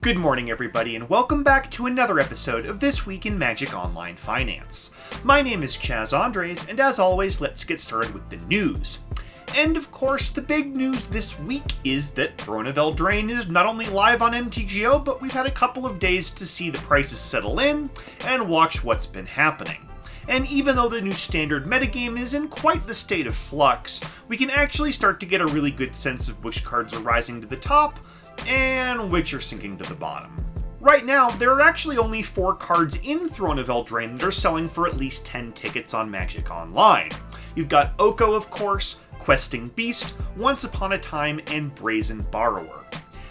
Good morning everybody and welcome back to another episode of This Week in Magic Online Finance. My name is Chaz Andres and as always let's get started with the news. And of course the big news this week is that Throne of Eldraine is not only live on MTGO, but we've had a couple of days to see the prices settle in and watch what's been happening. And even though the new standard metagame is in quite the state of flux, we can actually start to get a really good sense of which cards are rising to the top and which are sinking to the bottom. Right now, there are actually only 4 cards in Throne of Eldraine that are selling for at least 10 tickets on Magic Online. You've got Oko, of course, Questing Beast, Once Upon a Time, and Brazen Borrower.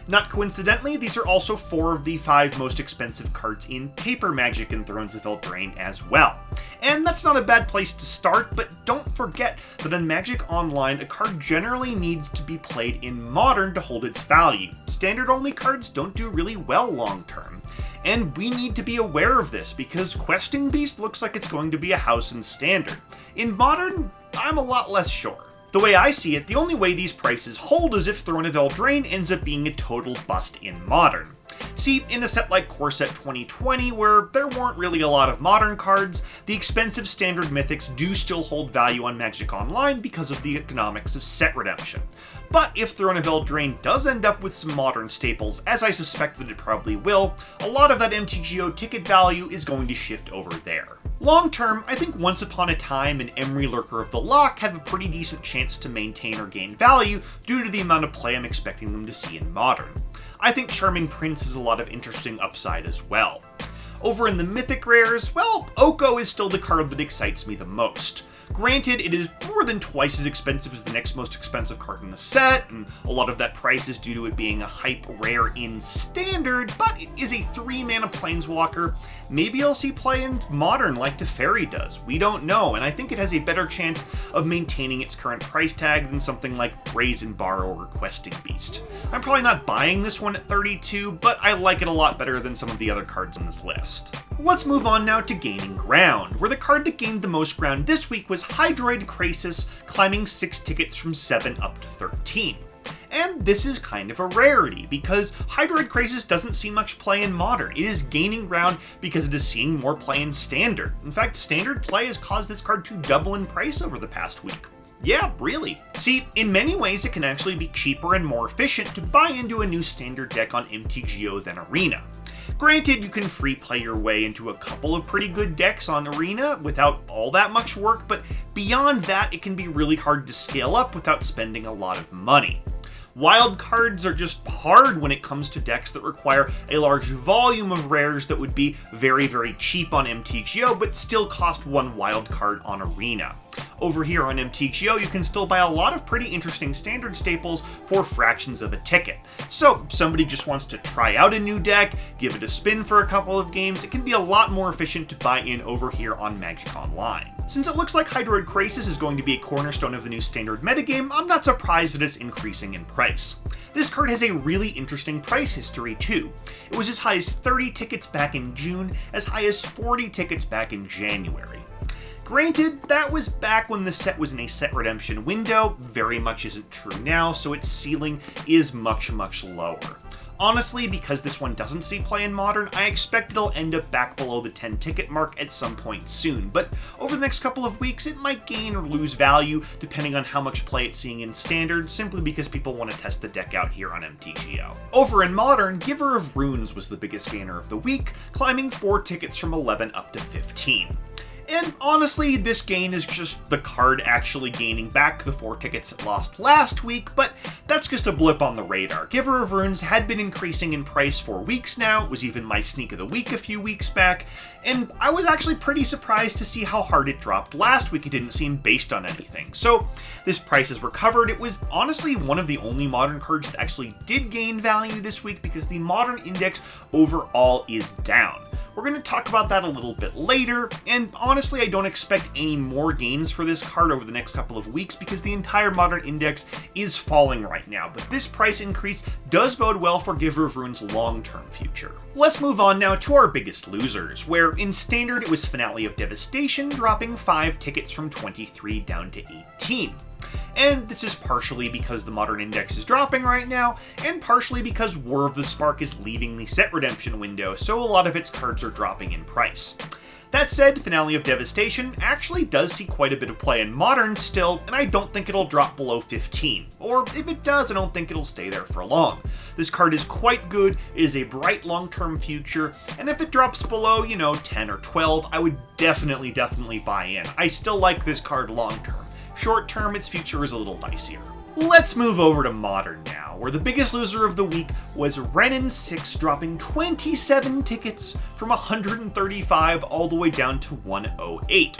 Not coincidentally, these are also 4 of the 5 most expensive cards in paper Magic in Thrones of Eldraine as well. And that's not a bad place to start, but don't forget that in Magic Online, a card generally needs to be played in Modern to hold its value. Standard-only cards don't do really well long-term. And we need to be aware of this, because Questing Beast looks like it's going to be a house in Standard. In Modern, I'm a lot less sure. The way I see it, the only way these prices hold is if Throne of Eldraine ends up being a total bust in Modern. See, in a set like Core Set 2020, where there weren't really a lot of Modern cards, the expensive Standard Mythics do still hold value on Magic Online because of the economics of set redemption. But if Throne of Eldraine does end up with some Modern staples, as I suspect that it probably will, a lot of that MTGO ticket value is going to shift over there. Long term, I think Once Upon a Time and Emry Lurker of the Loch have a pretty decent chance to maintain or gain value due to the amount of play I'm expecting them to see in Modern. I think Charming Prince has a lot of interesting upside as well. Over in the Mythic Rares, well, Oko is still the card that excites me the most. Granted, it is more than twice as expensive as the next most expensive card in the set, and a lot of that price is due to it being a hype rare in Standard, but it is a 3-mana Planeswalker. Maybe I'll see play in Modern like Teferi does, we don't know, and I think it has a better chance of maintaining its current price tag than something like Brazen Borrower or Questing Beast. I'm probably not buying this one at 32, but I like it a lot better than some of the other cards on this list. Let's move on now to gaining ground, where the card that gained the most ground this week was Hydroid Crisis, climbing 6 tickets from 7 up to 13. And this is kind of a rarity, because Hydroid Crisis doesn't see much play in Modern. It is gaining ground because it is seeing more play in Standard. In fact, Standard play has caused this card to double in price over the past week. Yeah, really. See, in many ways it can actually be cheaper and more efficient to buy into a new Standard deck on MTGO than Arena. Granted, you can free play your way into a couple of pretty good decks on Arena without all that much work, but beyond that, it can be really hard to scale up without spending a lot of money. Wild cards are just hard when it comes to decks that require a large volume of rares that would be very, very cheap on MTGO, but still cost 1 wild card on Arena. Over here on MTGO, you can still buy a lot of pretty interesting Standard staples for fractions of a ticket. So, if somebody just wants to try out a new deck, give it a spin for a couple of games, it can be a lot more efficient to buy in over here on Magic Online. Since it looks like Hydroid Crisis is going to be a cornerstone of the new Standard metagame, I'm not surprised that it's increasing in price. This card has a really interesting price history too. It was as high as 30 tickets back in June, as high as 40 tickets back in January. Granted, that was back when the set was in a set redemption window, very much isn't true now, so its ceiling is much, much lower. Honestly, because this one doesn't see play in Modern, I expect it'll end up back below the 10 ticket mark at some point soon, but over the next couple of weeks it might gain or lose value depending on how much play it's seeing in Standard, simply because people want to test the deck out here on MTGO. Over in Modern, Giver of Runes was the biggest gainer of the week, climbing 4 tickets from 11 up to 15. And honestly, this gain is just the card actually gaining back the 4 tickets it lost last week, but that's just a blip on the radar. Giver of Runes had been increasing in price for weeks now, it was even my sneak of the week a few weeks back, and I was actually pretty surprised to see how hard it dropped last week. It didn't seem based on anything. So this price has recovered. It was honestly one of the only Modern cards that actually did gain value this week because the Modern index overall is down. We're going to talk about that a little bit later, and honestly I don't expect any more gains for this card over the next couple of weeks because the entire Modern index is falling right now, but this price increase does bode well for Giver of Rune's long-term future. Let's move on now to our biggest losers, where in Standard it was Finale of Devastation, dropping 5 tickets from 23 down to 18. And this is partially because the Modern Index is dropping right now, and partially because War of the Spark is leaving the set redemption window, so a lot of its cards are dropping in price. That said, Finale of Devastation actually does see quite a bit of play in Modern still, and I don't think it'll drop below 15. Or if it does, I don't think it'll stay there for long. This card is quite good, it is a bright long-term future, and if it drops below, 10 or 12, I would definitely buy in. I still like this card long-term. Short-term, its future is a little dicier. Let's move over to Modern now, where the biggest loser of the week was Wrenn 6 dropping 27 tickets from 135 all the way down to 108.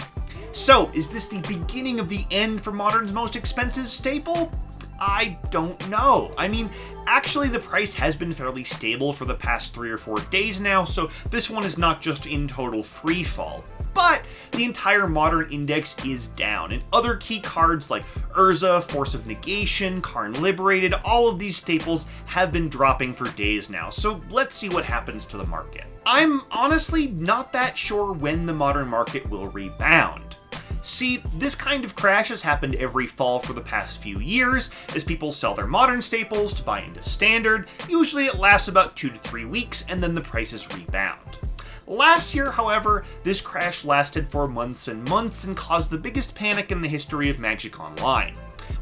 So, is this the beginning of the end for Modern's most expensive staple? I don't know. I mean, actually the price has been fairly stable for the past 3 or 4 days now, so this one is not just in total free fall. But the entire Modern Index is down, and other key cards like Urza, Force of Negation, Karn Liberated, all of these staples have been dropping for days now, so let's see what happens to the market. I'm honestly not that sure when the Modern market will rebound. See, this kind of crash has happened every fall for the past few years, as people sell their Modern staples to buy into Standard. Usually it lasts about 2 to 3 weeks, and then the prices rebound. Last year, however, this crash lasted for months and months and caused the biggest panic in the history of Magic Online.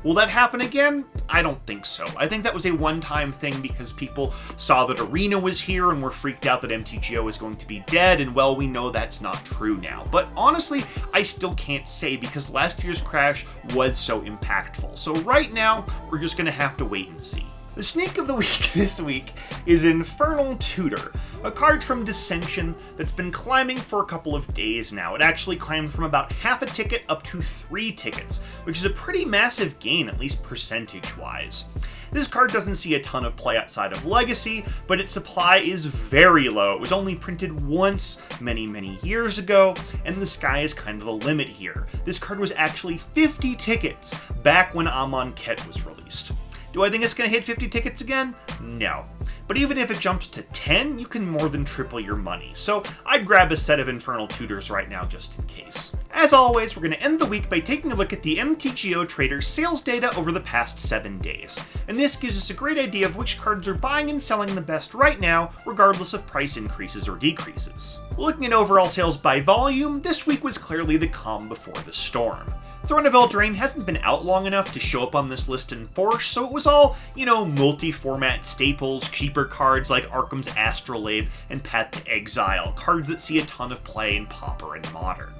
Will that happen again? I don't think so. I think that was a one-time thing because people saw that Arena was here and were freaked out that MTGO was going to be dead, and well, we know that's not true now. But honestly, I still can't say because last year's crash was so impactful. So right now, we're just gonna have to wait and see. The sneak of the week this week is Infernal Tutor, a card from Dissension that's been climbing for a couple of days now. It actually climbed from about half a ticket up to 3 tickets, which is a pretty massive gain, at least percentage-wise. This card doesn't see a ton of play outside of Legacy, but its supply is very low. It was only printed once many years ago, and the sky is kind of the limit here. This card was actually 50 tickets back when Amonkhet was released. Do I think it's going to hit 50 tickets again? No. But even if it jumps to 10, you can more than triple your money. So I'd grab a set of Infernal Tutors right now just in case. As always, we're going to end the week by taking a look at the MTGO Trader sales data over the past 7 days. And this gives us a great idea of which cards are buying and selling the best right now, regardless of price increases or decreases. Looking at overall sales by volume, this week was clearly the calm before the storm. Throne of Eldraine hasn't been out long enough to show up on this list in force, so it was all, multi-format staples, cheaper cards like Arkham's Astrolabe and Path to Exile, cards that see a ton of play in Pauper and Modern.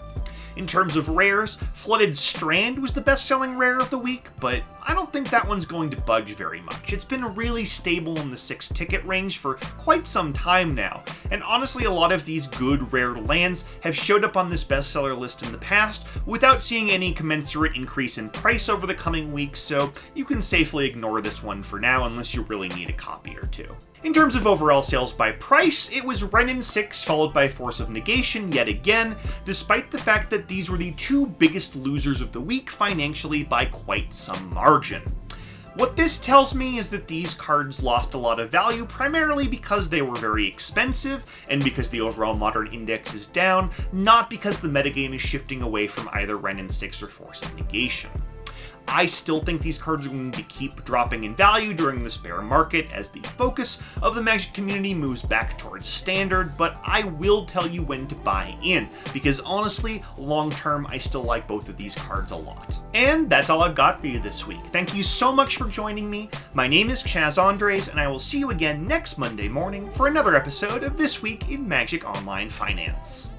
In terms of rares, Flooded Strand was the best-selling rare of the week, but I don't think that one's going to budge very much. It's been really stable in the 6-ticket range for quite some time now, and honestly a lot of these good rare lands have showed up on this bestseller list in the past without seeing any commensurate increase in price over the coming weeks, so you can safely ignore this one for now unless you really need a copy or two. In terms of overall sales by price, it was Wrenn 6 followed by Force of Negation yet again, despite the fact that these were the 2 biggest losers of the week financially by quite some margin. What this tells me is that these cards lost a lot of value primarily because they were very expensive and because the overall Modern Index is down, not because the metagame is shifting away from either Wrenn 6 or Force of Negation. I still think these cards are going to keep dropping in value during this bear market as the focus of the Magic community moves back towards Standard, but I will tell you when to buy in, because honestly, long term, I still like both of these cards a lot. And that's all I've got for you this week. Thank you so much for joining me. My name is Chaz Andres, and I will see you again next Monday morning for another episode of This Week in Magic Online Finance.